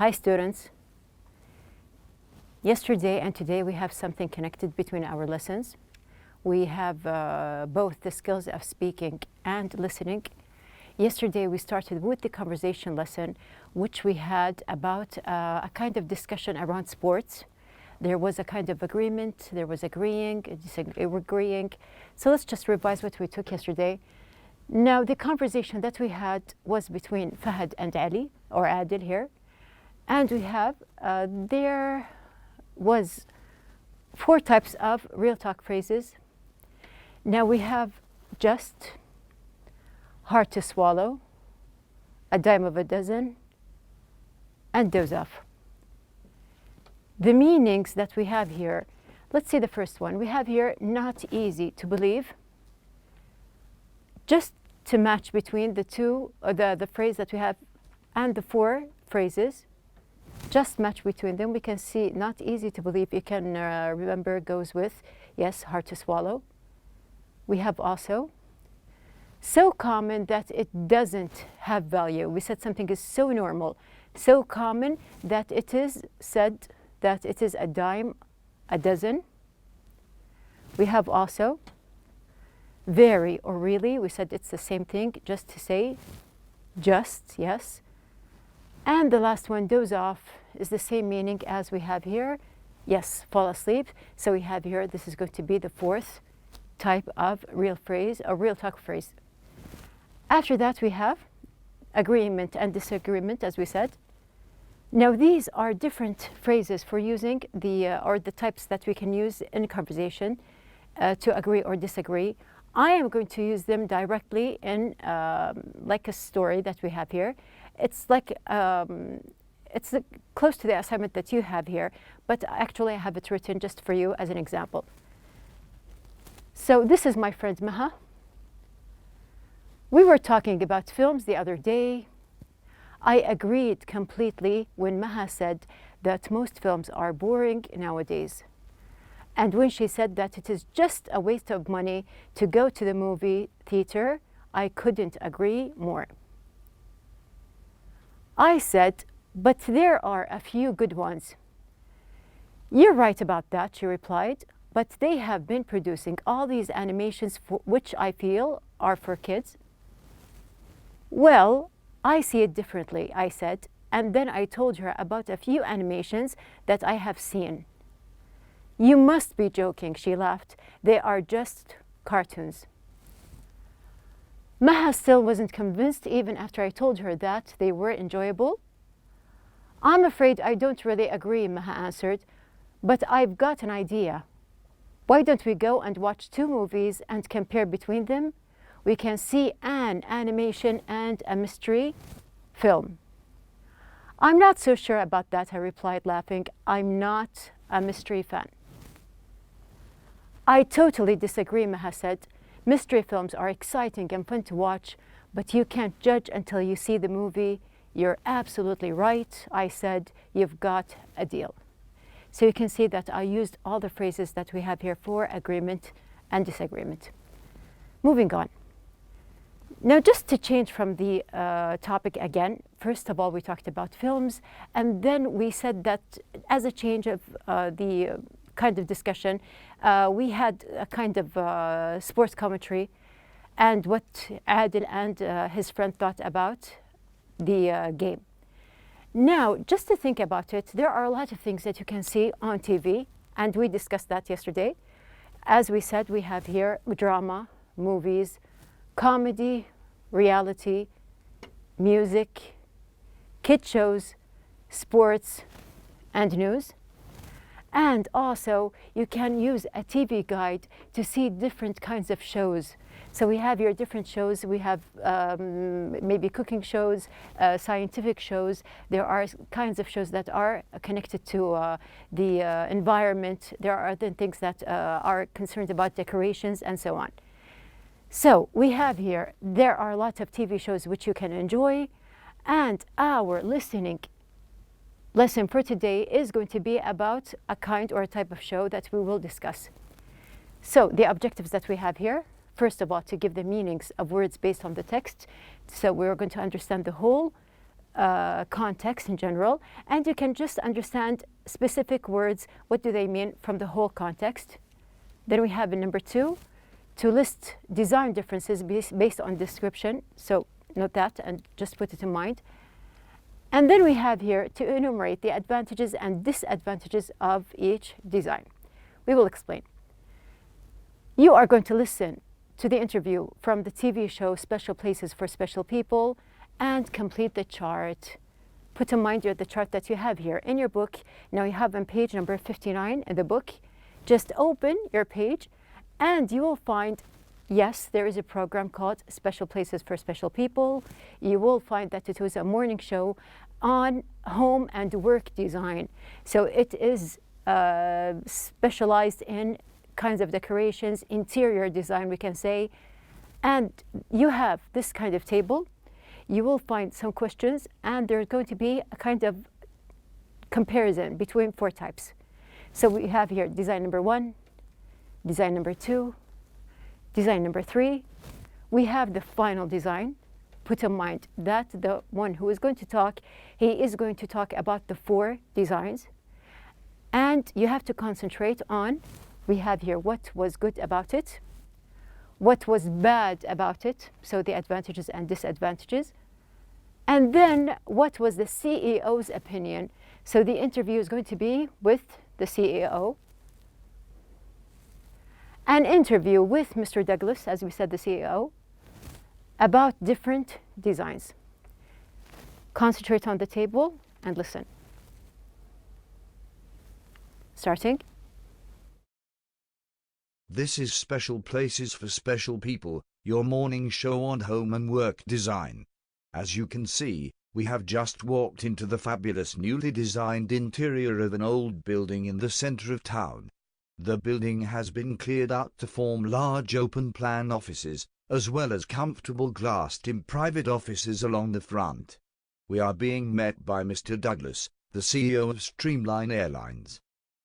Hi students. Yesterday and today we have something connected between our lessons. We have both the skills of speaking and listening. Yesterday we started with the conversation lesson, which we had about a kind of discussion around sports. There was a kind of agreement, there was agreeing, disagreeing. So let's just revise what we took yesterday. Now the conversation that we had was between Fahad and Ali, or Adil here. And we have, there was 4 types of real talk phrases. Now we have just, hard to swallow, a dime of a dozen, and doze off. The meanings that we have here, let's see the first one. We have here not easy to believe. Just to match between the two, the phrase that we have and the 4 phrases, just match between them. We can see not easy to believe. You can remember goes with, yes, hard to swallow. We have also so common that it doesn't have value. We said something is so normal, so common that it is said that it is a dime a dozen. We have also very or really. We said it's the same thing, just to say just, yes. And the last one, doze off, is the same meaning as we have here. Yes, fall asleep. So we have here, this is going to be the 4th type of real phrase, a real talk phrase. After that, we have agreement and disagreement, as we said. Now, these are different phrases for using or the types that we can use in conversation to agree or disagree. I am going to use them directly in like a story that we have here. It's like, it's close to the assignment that you have here, but actually I have it written just for you as an example. So this is my friend Maha. We were talking about films the other day. I agreed completely when Maha said that most films are boring nowadays. And when she said that it is just a waste of money to go to the movie theater, I couldn't agree more. I said, but there are a few good ones. You're right about that, she replied, but they have been producing all these animations which I feel are for kids. Well, I see it differently, I said, and then I told her about a few animations that I have seen. You must be joking, she laughed. They are just cartoons. Maha still wasn't convinced even after I told her that they were enjoyable. I'm afraid I don't really agree, Maha answered, but I've got an idea. Why don't we go and watch 2 movies and compare between them? We can see an animation and a mystery film. I'm not so sure about that, I replied, laughing. I'm not a mystery fan. I totally disagree, Maha said. Mystery films are exciting and fun to watch, but you can't judge until you see the movie. You're absolutely right, I said. You've got a deal. So you can see that I used all the phrases that we have here for agreement and disagreement. Moving on. Now, just to change from the topic again, first of all, we talked about films, and then we said that as a change of the kind of discussion, we had a kind of sports commentary and what Adil and his friend thought about the game. Now, just to think about it, there are a lot of things that you can see on TV, and we discussed that yesterday. As we said, we have here drama, movies, comedy, reality, music, kid shows, sports, and news. And also, you can use a TV guide to see different kinds of shows. So we have here different shows. We have maybe cooking shows, scientific shows. There are kinds of shows that are connected to the environment. There are other things that are concerned about decorations and so on. So we have here, there are a lot of TV shows which you can enjoy, and our listening lesson for today is going to be about a kind or a type of show that we will discuss. So the objectives that we have here, first of all, to give the meanings of words based on the text. So we're going to understand the whole context in general, and you can just understand specific words, what do they mean from the whole context. Then we have in number 2, to list design differences based on description. So note that and just put it in mind. And then we have here to enumerate the advantages and disadvantages of each design. We will explain. You are going to listen to the interview from the TV show Special Places for Special People and complete the chart. Put in mind the chart that you have here in your book. Now you have on page number 59 in the book. Just open your page and you will find, yes, there is a program called Special Places for Special People. You will find that it was a morning show on home and work design. So it is specialized in kinds of decorations, interior design, we can say. And you have this kind of table. You will find some questions, and there's going to be a kind of comparison between 4 types. So we have here design number 1, design number 2, design number 3. We have the final design. Put in mind that the one who is going to talk, he is going to talk about the 4 designs. And you have to concentrate on, we have here what was good about it, what was bad about it, so the advantages and disadvantages, and then what was the CEO's opinion. So the interview is going to be with the CEO, an interview with Mr. Douglas, as we said, the CEO, about different designs. Concentrate on the table and listen. Starting. This is Special Places for Special People, your morning show on home and work design. As you can see, we have just walked into the fabulous newly designed interior of an old building in the center of town. The building has been cleared out to form large open-plan offices, as well as comfortable glassed-in private offices along the front. We are being met by Mr. Douglas, the CEO of Streamline Airlines.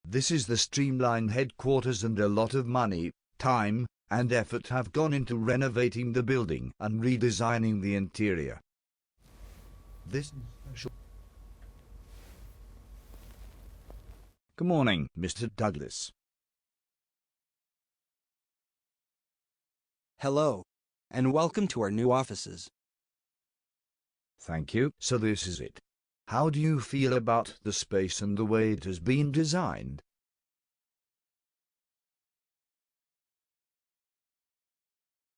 This is the Streamline headquarters, and a lot of money, time, and effort have gone into renovating the building and redesigning the interior. This special... Good morning, Mr. Douglas. Hello, and welcome to our new offices. Thank you. So this is it. How do you feel about the space and the way it has been designed?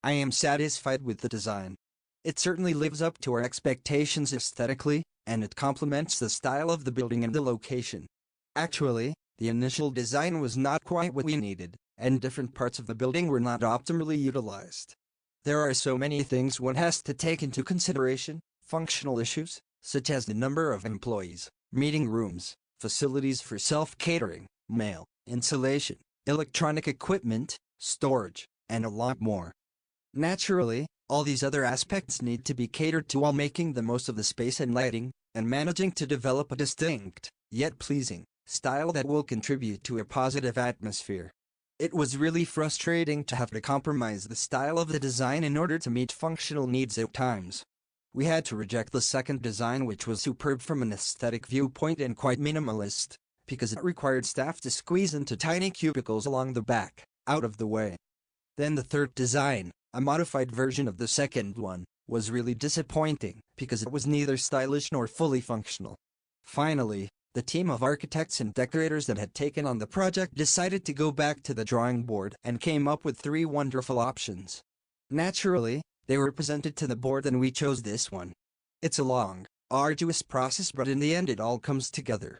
I am satisfied with the design. It certainly lives up to our expectations aesthetically, and it complements the style of the building and the location. Actually, the initial design was not quite what we needed, and different parts of the building were not optimally utilized. There are so many things one has to take into consideration: functional issues, such as the number of employees, meeting rooms, facilities for self-catering, mail, insulation, electronic equipment, storage, and a lot more. Naturally, all these other aspects need to be catered to while making the most of the space and lighting, and managing to develop a distinct, yet pleasing, style that will contribute to a positive atmosphere. It was really frustrating to have to compromise the style of the design in order to meet functional needs at times. We had to reject the second design, which was superb from an aesthetic viewpoint and quite minimalist, because it required staff to squeeze into tiny cubicles along the back, out of the way. Then the third design, a modified version of the second one, was really disappointing, because it was neither stylish nor fully functional. Finally, the team of architects and decorators that had taken on the project decided to go back to the drawing board and came up with 3 wonderful options. Naturally, they were presented to the board and we chose this one. It's a long, arduous process, but in the end it all comes together.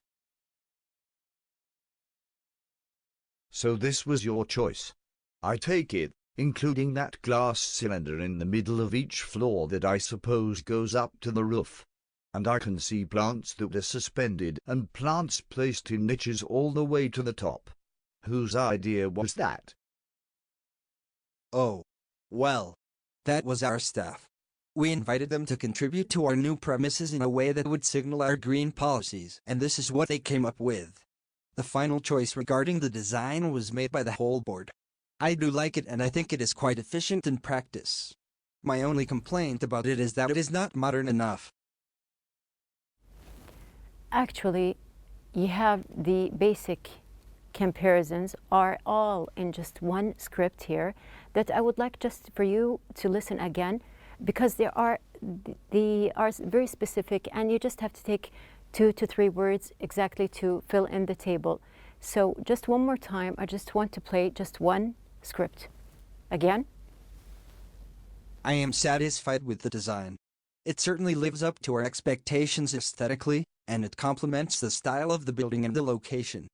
So this was your choice. I take it, including that glass cylinder in the middle of each floor that I suppose goes up to the roof. And I can see plants that are suspended and plants placed in niches all the way to the top. Whose idea was that? Oh, well, that was our staff. We invited them to contribute to our new premises in a way that would signal our green policies, and this is what they came up with. The final choice regarding the design was made by the whole board. I do like it, and I think it is quite efficient in practice. My only complaint about it is that it is not modern enough. actually, you have the basic comparisons are all in just one script here that I would like just for you to listen again, because they are very specific, and you just have to take 2 to 3 words exactly to fill in the table. So just one more time, I just want to play just one script again. I am satisfied with the design. It certainly lives up to our expectations aesthetically, and it complements the style of the building and the location.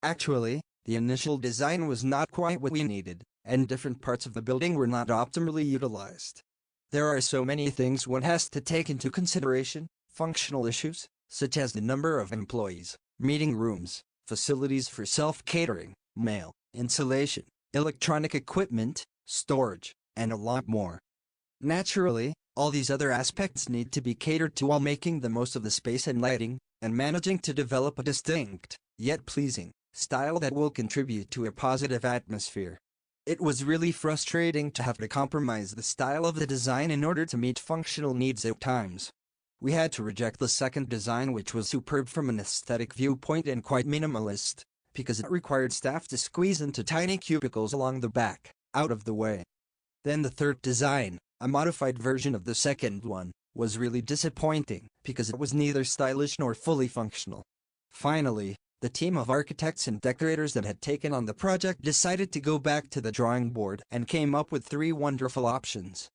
Actually, the initial design was not quite what we needed, and different parts of the building were not optimally utilized. There are so many things one has to take into consideration: functional issues, such as the number of employees, meeting rooms, facilities for self-catering, mail, insulation, electronic equipment, storage, and a lot more. Naturally, all these other aspects need to be catered to while making the most of the space and lighting, and managing to develop a distinct, yet pleasing, style that will contribute to a positive atmosphere. It was really frustrating to have to compromise the style of the design in order to meet functional needs at times. We had to reject the second design, which was superb from an aesthetic viewpoint and quite minimalist, because it required staff to squeeze into tiny cubicles along the back, out of the way. Then the third design, a modified version of the second one, was really disappointing because it was neither stylish nor fully functional. Finally, the team of architects and decorators that had taken on the project decided to go back to the drawing board and came up with 3 wonderful options.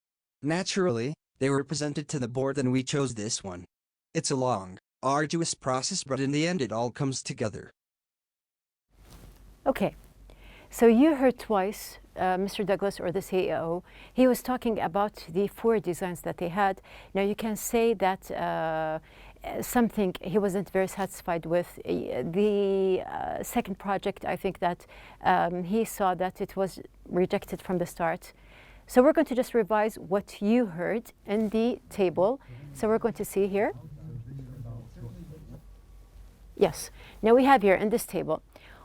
Naturally, they were presented to the board and we chose this one. It's a long, arduous process, but in the end it all comes together. Okay, so you heard twice Mr. Douglas, or the CEO, he was talking about the 4 designs that they had. Now you can say that something he wasn't very satisfied with. The second project, I think that he saw that it was rejected from the start. So we're going to just revise what you heard in the table. So we're going to see here. Yes, now we have here in this table,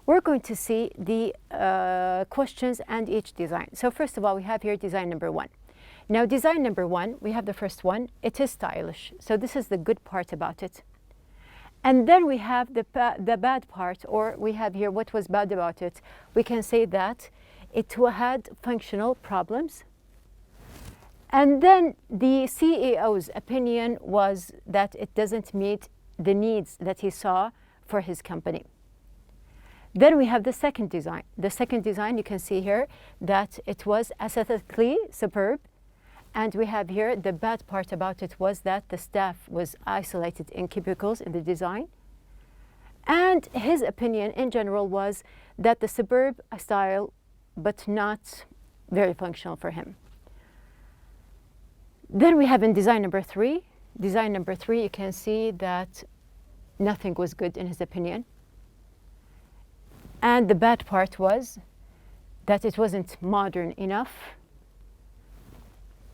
we're going to see the questions and each design. So first of all, we have here design number 1. Now design number 1, we have the first one, it is stylish. So this is the good part about it. And then we have the bad part, or we have here what was bad about it. We can say that it had functional problems. And then the CEO's opinion was that it doesn't meet the needs that he saw for his company. Then we have the second design. The second design, you can see here that it was aesthetically superb. And we have here the bad part about it was that the staff was isolated in cubicles in the design. And his opinion in general was that the superb style, but not very functional for him. Then we have in design number 3. Design number 3, you can see that nothing was good in his opinion. And the bad part was that it wasn't modern enough.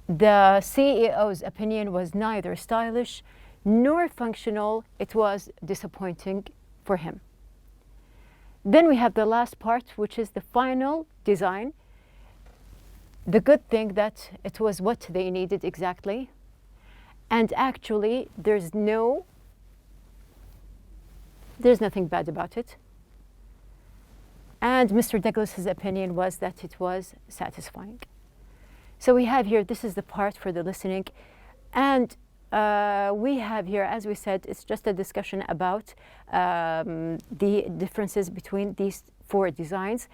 The CEO's opinion was neither stylish nor functional. It was disappointing for him. Then we have the last part, which is the final design. The good thing that it was what they needed exactly. And actually, there's nothing bad about it. And Mr. Douglas's opinion was that it was satisfying. So we have here, this is the part for the listening. And we have here, as we said, it's just a discussion about the differences between these 4 designs.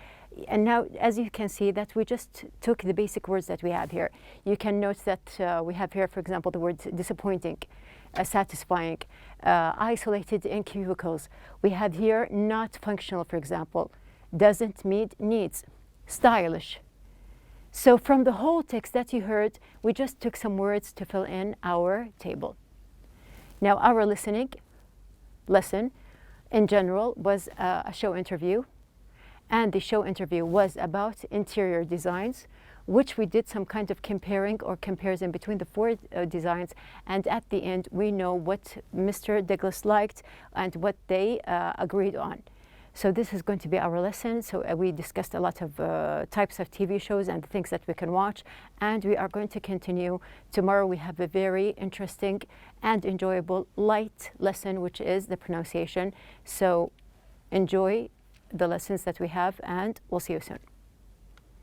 And now, as you can see, that we just took the basic words that we have here. You can note that we have here, for example, the words disappointing, satisfying, isolated in cubicles. We have here not functional, for example, doesn't meet needs, stylish. So from the whole text that you heard, we just took some words to fill in our table. Now our lesson in general was a show interview, and the show interview was about interior designs, which we did some kind of comparing or comparison between the 4 designs, and at the end we know what Mr. Douglas liked and what they agreed on. So this is going to be our lesson. So we discussed a lot of types of TV shows and the things that we can watch, and we are going to continue. Tomorrow we have a very interesting and enjoyable light lesson, which is the pronunciation. So enjoy the lessons that we have, and we'll see you soon.